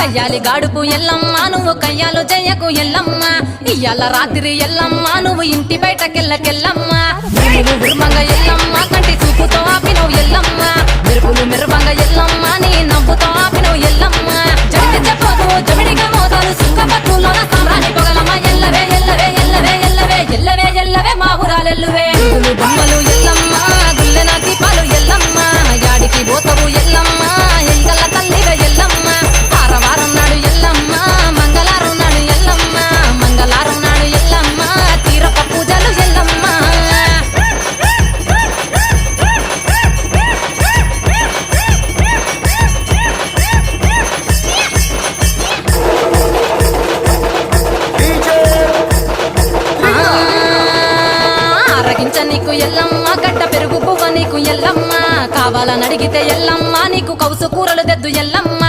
కయ్యాలి గాడుపు ఎల్లమ్మ నువ్వు కయ్యాలు చెయ్యకు ఎల్లమ్మ ఇయ్యాల రాత్రి ఎల్లమ్మ నువ్వు ఇంటి బయటకెళ్ళకెళ్ళమ్మ ఉర్మంగ ఎల్లమ్మ కంటి చూపుతో ఆపినవు ఎల్లమ్మ మెరుపులు మెరువంగ ఎల్లమ్మ నీ నవ్వుతో ఆపినవు ఎల్లమ్మ జమిడి చెప్పదు జమిడిగా మోతాలు సుఖపట్టులో సామ్రాణి పొగలమ్మ ఎల్లవే ఎల్లవే ఎల్లవే ఎల్లవే ఎల్లవే ఎల్లవే మా ఊరాలెల్లువే బొమ్మలు ఎల్లమ్మ గుల్లెన దీపాలు ఎల్లమ్మ యాడికి పోతవు ఎల్లమ్మ ఎంగల తల్లిగా ఎల్లమ్మ వారం నాడు ఎల్లమ్మ మంగళారం నాడు ఎల్లమ్మ మంగళారం నాడు ఎల్లమ్మ తీరప పూజలు ఎల్లమ్మ ఆరగించ నీకు ఎల్లమ్మ గడ్డ పెరుగు పువ్వ నీకు ఎల్లమ్మ కావాలని అడిగితే ఎల్లమ్మ నీకు కౌసు కూరలు తెద్దు ఎల్లమ్మ